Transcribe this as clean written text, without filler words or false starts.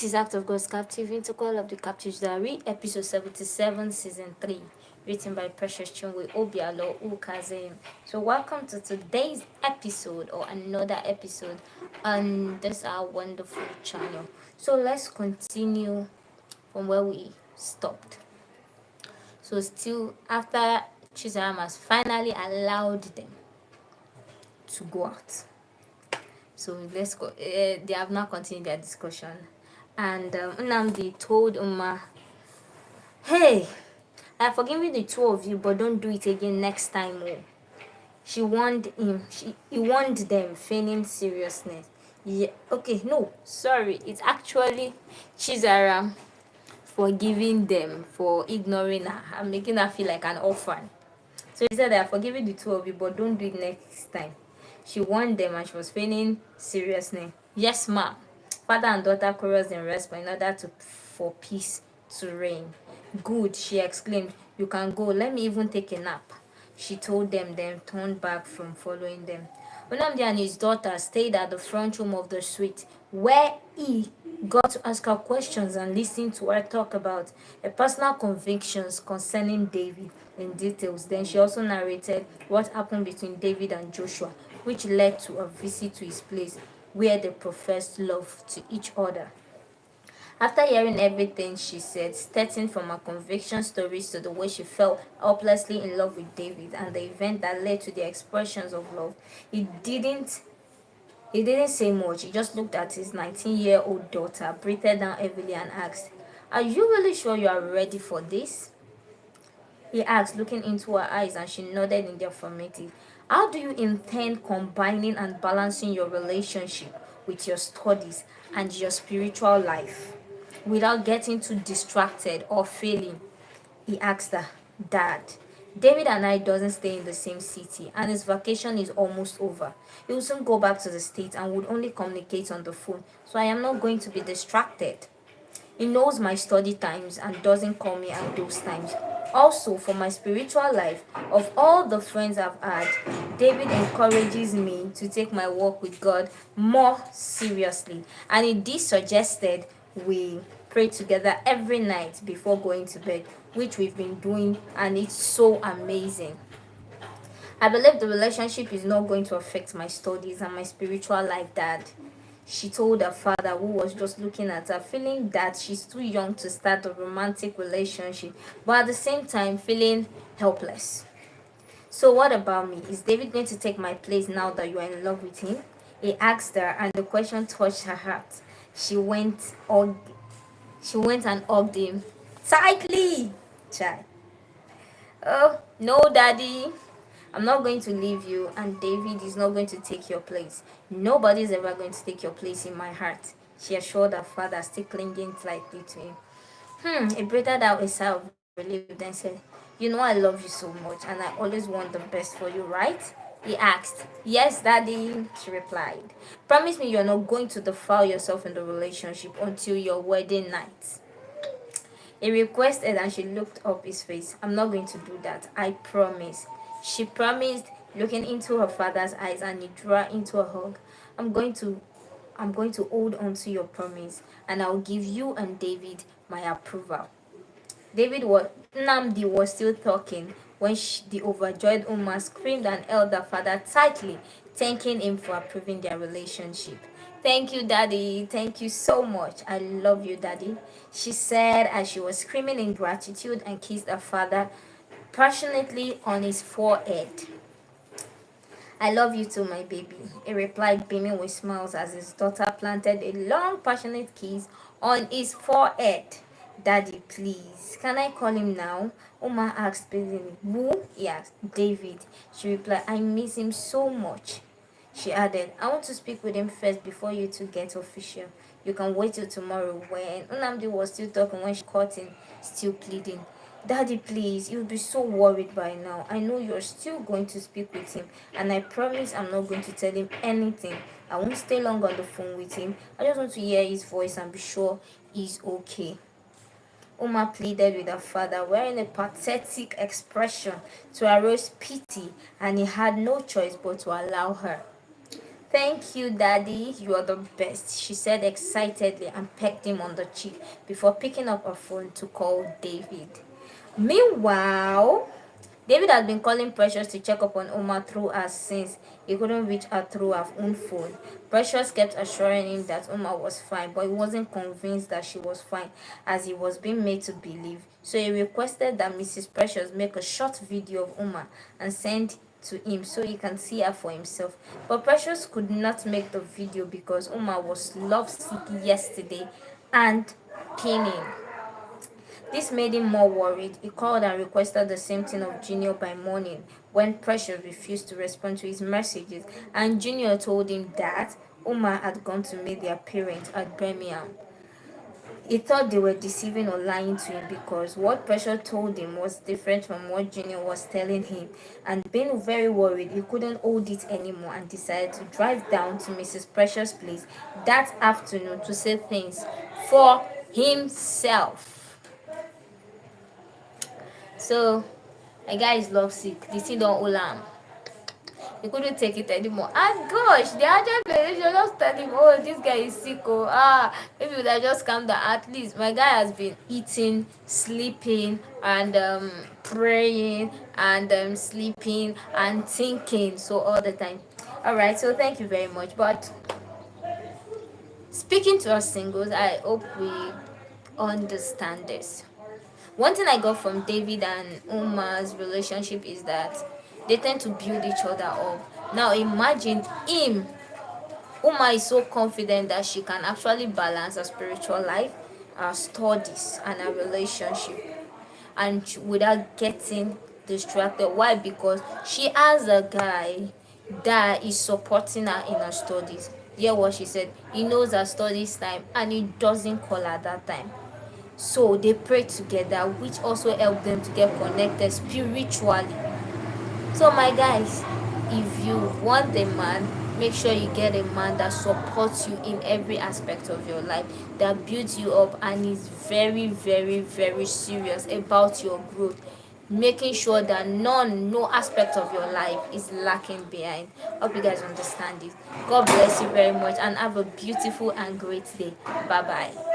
This is Act of God's Captive into Call of the Captives Diary, episode 77, season 3, written by Precious Chinwe Obialor-Ukazim. So, welcome to today's episode or another episode on this our wonderful channel. So, let's continue from where we stopped. So, still after Chizaram has finally allowed them to go out. So let's go. They have now continued their discussion, and Nnamdi told Uma, "Hey, I have forgiven the two of you, but don't do it again next time." Oh. She warned him. He warned them, feigning seriousness. Yeah. Okay. No. Sorry. It's actually Chizara forgiving them for ignoring her and making her feel like an orphan. So he said, "I have forgiven the two of you, but don't do it next time." She warned them and she was feigning seriousness. Yes, ma'am. Father and daughter chorused in response in order for peace to reign. Good, she exclaimed. You can go. Let me even take a nap. She told them, then turned back from following them. Onamdi and his daughter stayed at the front room of the suite, where he got to ask her questions and listen to her talk about her personal convictions concerning David in details. Then she also narrated what happened between David and Joshua, which led to a visit to his place where they professed love to each other. After hearing everything she said, starting from her conviction stories to the way she fell helplessly in love with David and the event that led to the expressions of love, he didn't say much. He just looked at his 19-year-old daughter, breathed down heavily, and asked, "Are you really sure you are ready for this?" He asked, looking into her eyes, and she nodded in the affirmative. "How do you intend combining and balancing your relationship with your studies and your spiritual life without getting too distracted or failing?" He asked her. "Dad, David and I doesn't stay in the same city and his vacation is almost over. He will soon go back to the States and would only communicate on the phone, so I am not going to be distracted. He knows my study times and doesn't call me at those times. Also, for my spiritual life, of all the friends I've had, David encourages me to take my walk with God more seriously. And he did suggested we pray together every night before going to bed, which we've been doing, and it's so amazing. I believe the relationship is not going to affect my studies and my spiritual life, Dad," she told her father, who was just looking at her, feeling that she's too young to start a romantic relationship, but at the same time feeling helpless. "So what about me? Is David going to take my place now that you are in love with him?" he asked her, and the question touched her heart. She went and hugged him tightly. Child. "Oh, no, Daddy. I'm not going to leave you, and David is not going to take your place. Nobody's ever going to take your place in my heart," she assured her father, still clinging tightly to him. He breathed out a sigh of relief, then said, "You know I love you so much, and I always want the best for you, right?" he asked. "Yes, Daddy," she replied. "Promise me you're not going to defile yourself in the relationship until your wedding night," he requested, and she looked up his face. "I'm not going to do that. I promise." She promised, looking into her father's eyes, and he drew her into a hug. I'm going to hold on to your promise, and I'll give you and David my approval." Namdi was still talking when the overjoyed Uma screamed and held her father tightly, thanking him for approving their relationship. "Thank you, Daddy. Thank you so much. I love you, Daddy," she said as she was screaming in gratitude and kissed her father passionately on his forehead. "I love you too, my baby," he replied, beaming with smiles as his daughter planted a long, passionate kiss on his forehead. "Daddy, please, can I call him now?" Uma asked pleadingly. "Who?" he asked. "David," she replied. "I miss him so much." She added, "I want to speak with him first before you two get official. You can wait till tomorrow." When Unamdi was still talking, when she caught him, still pleading, "Daddy, please, you'll be so worried by now. I know you're still going to speak with him, and I promise I'm not going to tell him anything. I won't stay long on the phone with him. I just want to hear his voice and be sure he's okay." Uma pleaded with her father, wearing a pathetic expression to arouse pity, and he had no choice but to allow her. Thank you, Daddy. You are the best, she said excitedly and pecked him on the cheek before picking up her phone to call David. Meanwhile, David had been calling Precious to check up on Uma through her since he couldn't reach her through her own phone. Precious kept assuring him that Uma was fine, but he wasn't convinced that she was fine as he was being made to believe. So he requested that Mrs. Precious make a short video of Uma and send to him so he can see her for himself. But Precious could not make the video because Uma was lovesick yesterday and pinning. This made him more worried. He called and requested the same thing of Junior by morning when Precious refused to respond to his messages, and Junior told him that Uma had gone to meet their parents at Birmingham. He thought they were deceiving or lying to him because what Precious told him was different from what Junior was telling him, and being very worried, he couldn't hold it anymore and decided to drive down to Mrs. Precious' place that afternoon to say things for himself. So my guy is lovesick. The thing don't hold him. He couldn't take it anymore. And gosh, the agent should just tell him, oh, this guy is sick. Oh, maybe would have just calm down. At least my guy has been eating, sleeping, and praying, and sleeping and thinking. So all the time. All right. So thank you very much. But speaking to us singles, I hope we understand this. One thing I got from David and Uma's relationship is that they tend to build each other up. Now imagine him. Uma is so confident that she can actually balance her spiritual life, her studies, and her relationship, and without getting distracted. Why? Because she has a guy that is supporting her in her studies. Hear what she said. He knows her studies time and he doesn't call her that time. So they pray together, which also help them to get connected spiritually. So my guys, if you want a man, make sure you get a man that supports you in every aspect of your life, that builds you up and is very, very, very serious about your growth, making sure that no aspect of your life is lacking behind. Hope you guys understand it. God bless you very much and have a beautiful and great day. Bye bye.